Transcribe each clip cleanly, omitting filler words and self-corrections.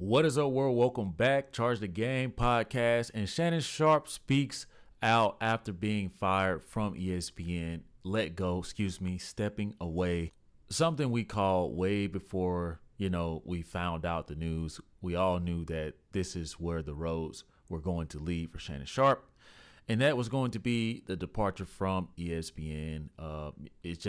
What is up, world? Welcome back. Charge the Game podcast. And Shannon Sharpe speaks out after being fired from ESPN, stepping away. Something we called way before, we found out the news. We all knew that this is where the roads were going to lead for Shannon Sharpe. And that was going to be the departure from ESPN. It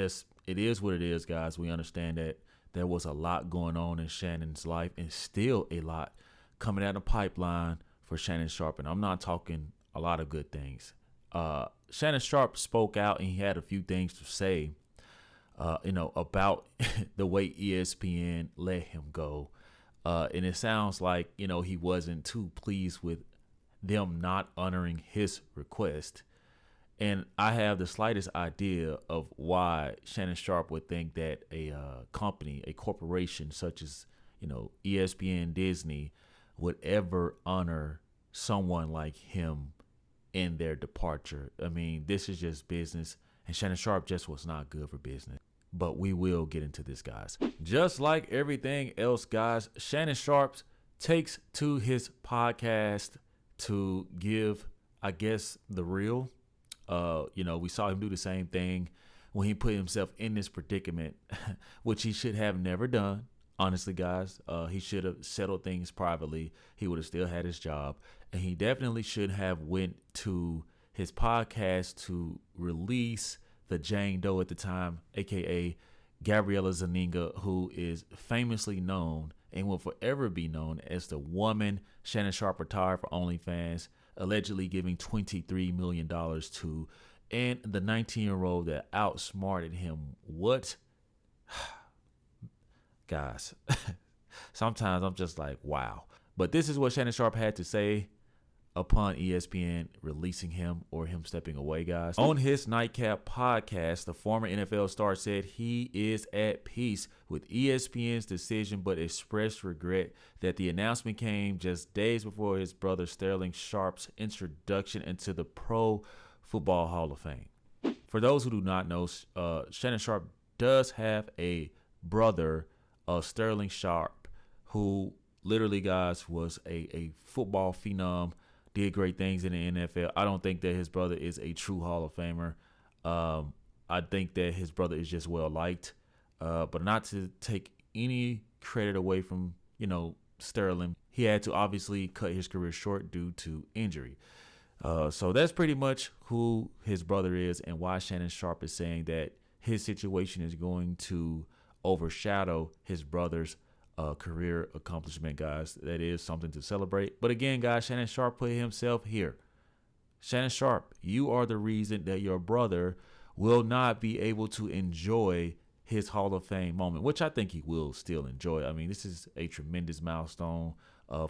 is what it is, guys. We understand that there was a lot going on in Shannon's life and still a lot coming out of the pipeline for Shannon Sharpe. And I'm not talking a lot of good things. Shannon Sharpe spoke out and he had a few things to say, about the way ESPN let him go. And it sounds like, he wasn't too pleased with them not honoring his request. And I have the slightest idea of why Shannon Sharpe would think that a company, a corporation such as, ESPN, Disney, would ever honor someone like him in their departure. I mean, this is just business, and Shannon Sharpe just was not good for business. But we will get into this, guys. Just like everything else, guys, Shannon Sharpe takes to his podcast to give, I guess, the real. We saw him do the same thing when he put himself in this predicament, which he should have never done. Honestly, guys, he should have settled things privately. He would have still had his job, and he definitely should have went to his podcast to release the Jane Doe at the time, aka Gabriella Zaninga, who is famously known and will forever be known as the woman Shannon Sharpe retired for OnlyFans, allegedly giving $23 million to, and the 19-year-old that outsmarted him. What? Guys, sometimes I'm just like, wow. But this is what Shannon Sharpe had to say upon ESPN releasing him or him stepping away, guys. On his Nightcap podcast, the former NFL star said he is at peace with ESPN's decision, but expressed regret that the announcement came just days before his brother Sterling Sharpe's introduction into the Pro Football Hall of Fame. For those who do not know, Shannon Sharpe does have a brother, Sterling Sharpe, who literally, guys, was a football phenom, did great things in the NFL. I don't think that his brother is a true Hall of Famer. I think that his brother is just well liked, but not to take any credit away from, Sterling. He had to obviously cut his career short due to injury. So that's pretty much who his brother is and why Shannon Sharpe is saying that his situation is going to overshadow his brother's career accomplishment, guys. That is something to celebrate. But again, guys, Shannon Sharpe put himself here. Shannon Sharpe, you are the reason that your brother will not be able to enjoy his Hall of Fame moment, which I think he will still enjoy. I mean, this is a tremendous milestone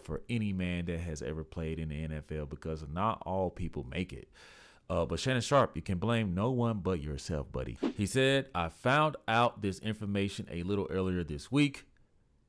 for any man that has ever played in the NFL, because not all people make it. But Shannon Sharpe, you can blame no one but yourself, buddy. He said, I found out this information a little earlier this week.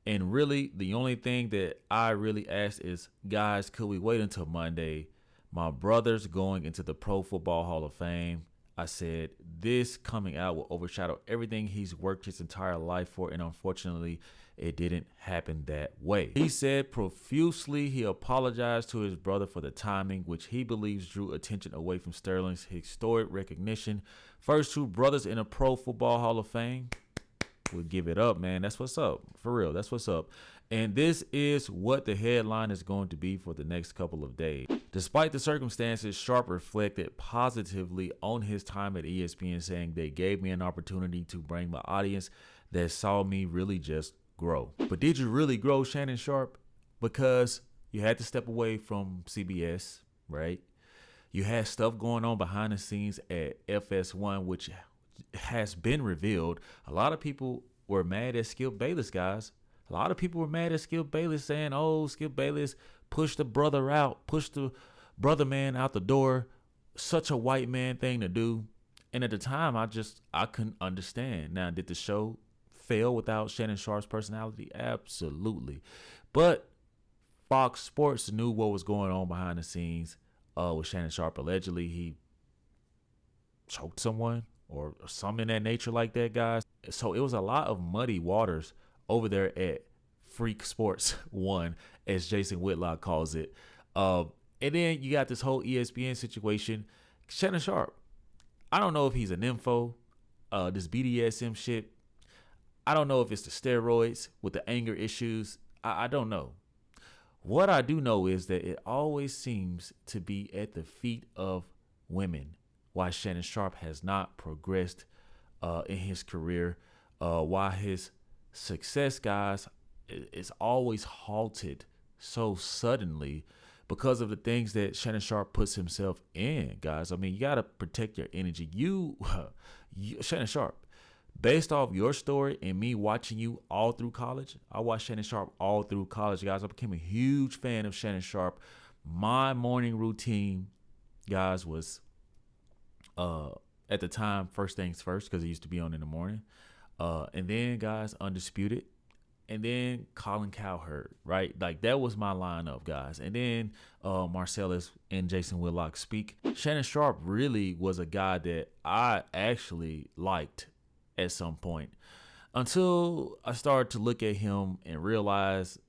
And really, the only thing that I really asked is, guys, could we wait until Monday? My brother's going into the Pro Football Hall of Fame. I said, this coming out will overshadow everything he's worked his entire life for. And unfortunately, it didn't happen that way. He said profusely he apologized to his brother for the timing, which he believes drew attention away from Sterling's historic recognition. First two brothers in a Pro Football Hall of Fame. We'll give it up, man. That's what's up. For real, that's what's up. And this is what the headline is going to be for the next couple of days. Despite the circumstances, Sharpe reflected positively on his time at ESPN, saying they gave me an opportunity to bring my audience that saw me really just grow. But did you really grow, Shannon Sharpe? Because you had to step away from CBS, right? You had stuff going on behind the scenes at FS1, which has been revealed. A lot of people were mad at Skip Bayless, guys. A lot of people were mad at Skip Bayless, saying, oh, Skip Bayless pushed the brother out, pushed the brother man out the door. Such a white man thing to do. And at the time, I couldn't understand. Now, did the show fail without Shannon Sharpe's personality? Absolutely. But Fox Sports knew what was going on behind the scenes with Shannon Sharpe. Allegedly, he choked someone or something in that nature like that, guys. So it was a lot of muddy waters over there at Freak Sports 1. as Jason Whitlock calls it. And then you got this whole ESPN situation. Shannon Sharpe, I don't know if he's an info, this BDSM shit. I don't know if it's the steroids with the anger issues. I don't know. What I do know is that it always seems to be at the feet of women why Shannon Sharpe has not progressed in his career, why his success, guys, is always halted so suddenly because of the things that Shannon Sharpe puts himself in, guys. I mean, you got to protect your energy. You, Shannon Sharpe, based off your story and me watching you all through college, I watched Shannon Sharpe all through college, guys. I became a huge fan of Shannon Sharpe. My morning routine, guys, was at the time First Things First, because it used to be on in the morning. And then, guys, Undisputed. And then Colin Cowherd, right? Like, that was my lineup, guys. And then Marcellus and Jason Whitlock speak. Shannon Sharpe really was a guy that I actually liked at some point, until I started to look at him and realize,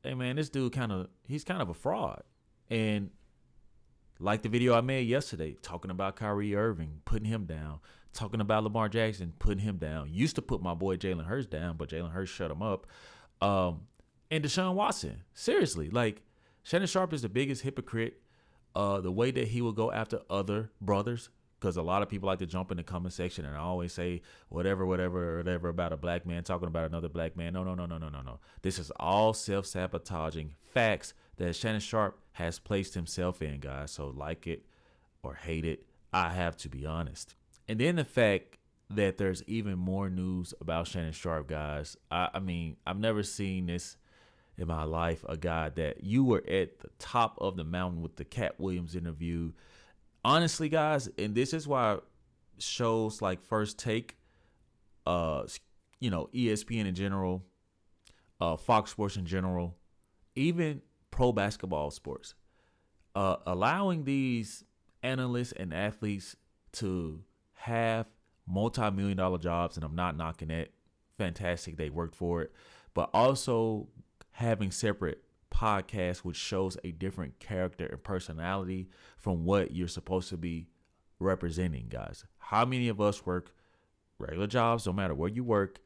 hey, man, this dude he's kind of a fraud. And like the video I made yesterday, talking about Kyrie Irving, putting him down, talking about Lamar Jackson, putting him down. Used to put my boy Jalen Hurts down, but Jalen Hurts shut him up. And Deshaun Watson. Seriously, like, Shannon Sharpe is the biggest hypocrite. The way that he will go after other brothers, because a lot of people like to jump in the comment section and always say whatever about a black man talking about another black man. No. This is all self-sabotaging facts that Shannon Sharpe has placed himself in, guys. So like it or hate it, I have to be honest. And then the fact that there's even more news about Shannon Sharpe, guys. I mean, I've never seen this in my life. A guy that you were at the top of the mountain with the Cat Williams interview. Honestly, guys, and this is why shows like First Take, ESPN in general, Fox Sports in general, even pro basketball sports, allowing these analysts and athletes to have multi-million-dollar jobs, and I'm not knocking it. Fantastic, they worked for it, but also having separate podcasts which shows a different character and personality from what you're supposed to be representing, guys. How many of us work regular jobs, no matter where you work,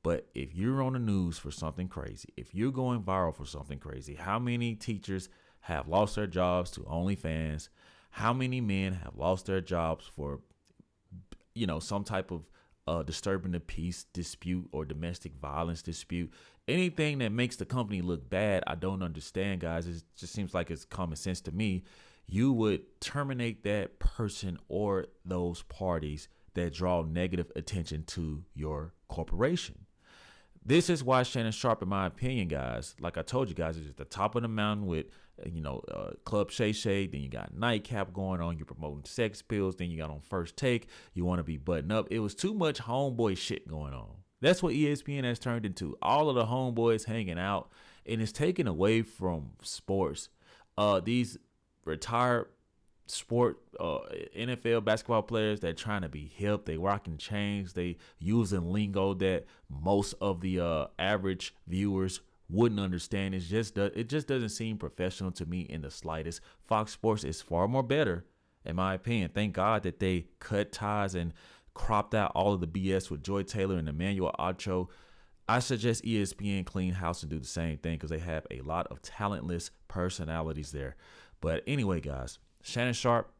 but if you're on the news for something crazy, if you're going viral for something crazy, how many teachers have lost their jobs to OnlyFans? How many men have lost their jobs for some type of disturbing the peace dispute or domestic violence dispute? Anything that makes the company look bad, I don't understand, guys. It just seems like it's common sense to me. You would terminate that person or those parties that draw negative attention to your corporation. This is why Shannon Sharpe, in my opinion, guys, like I told you guys, is at the top of the mountain with, Club Shay Shay. Then you got Nightcap going on. You're promoting sex pills. Then you got on First Take. You want to be buttoned up. It was too much homeboy shit going on. That's what ESPN has turned into. All of the homeboys hanging out, and it's taken away from sports. These retired NFL basketball players that trying to be hip, they rocking chains, they using lingo that most of the average viewers wouldn't understand. It just doesn't seem professional to me in the slightest. Fox Sports is far more better, in my opinion. Thank God that they cut ties and cropped out all of the BS with Joy Taylor and Emmanuel Acho. I suggest ESPN clean house and do the same thing, because they have a lot of talentless personalities there. But anyway, guys, Shannon Sharpe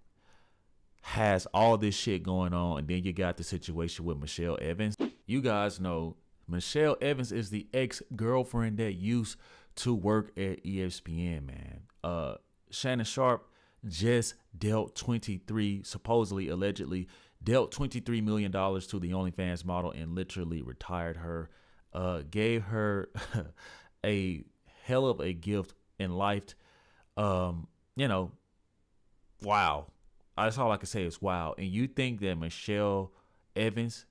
has all this shit going on, and then you got the situation with Michelle Evans. You guys know Michelle Evans is the ex-girlfriend that used to work at ESPN, man. Shannon Sharpe just dealt supposedly, allegedly, dealt $23 million to the OnlyFans model and literally retired her, gave her a hell of a gift in life. Wow. That's all I can say is wow. And you think that Michelle Evans,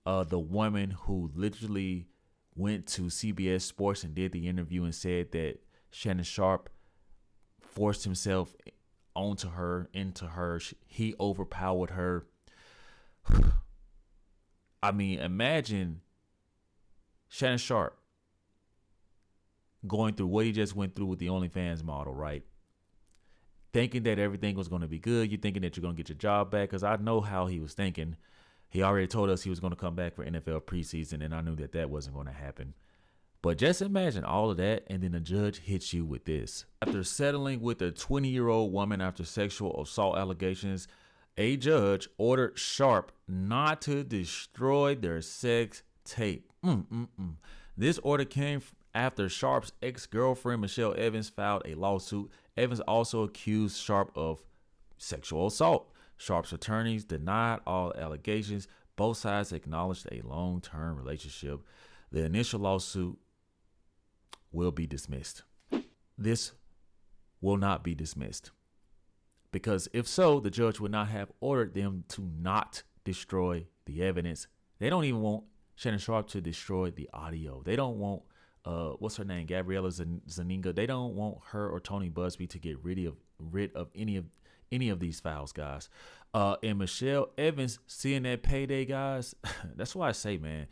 the woman who literally went to CBS Sports and did the interview and said that Shannon Sharpe forced himself into her, he overpowered her. I mean, imagine Shannon Sharpe going through what he just went through with the OnlyFans model, right? Thinking that everything was going to be good. You're thinking that you're going to get your job back, because I know how he was thinking. He already told us he was going to come back for NFL preseason, and I knew that that wasn't going to happen. But just imagine all of that, and then the judge hits you with this. After settling with a 20-year-old woman after sexual assault allegations, a judge ordered Sharpe not to destroy their sex tape. This order came after Sharpe's ex-girlfriend, Michelle Evans, filed a lawsuit. Evans also accused Sharpe of sexual assault. Sharpe's attorneys denied all allegations. Both sides acknowledged a long-term relationship. The initial lawsuit will be dismissed. This will not be dismissed, because if so, the judge would not have ordered them to not destroy the evidence. They don't even want Shannon Sharpe to destroy the audio. They don't want what's her name, Gabriella Zaninga. They don't want her or Tony Busby to get rid of any of these files, guys. And Michelle Evans seeing that payday, guys. That's why I say, man.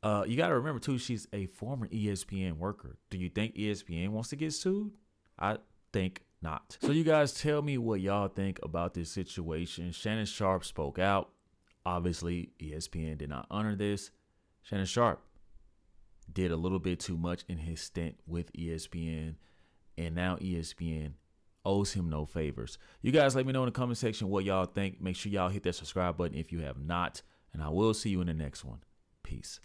You got to remember, too, she's a former ESPN worker. Do you think ESPN wants to get sued? I think not. So you guys tell me what y'all think about this situation. Shannon Sharpe spoke out. Obviously, ESPN did not honor this. Shannon Sharpe did a little bit too much in his stint with ESPN, and now ESPN owes him no favors. You guys let me know in the comment section what y'all think. Make sure y'all hit that subscribe button if you have not, and I will see you in the next one. Peace.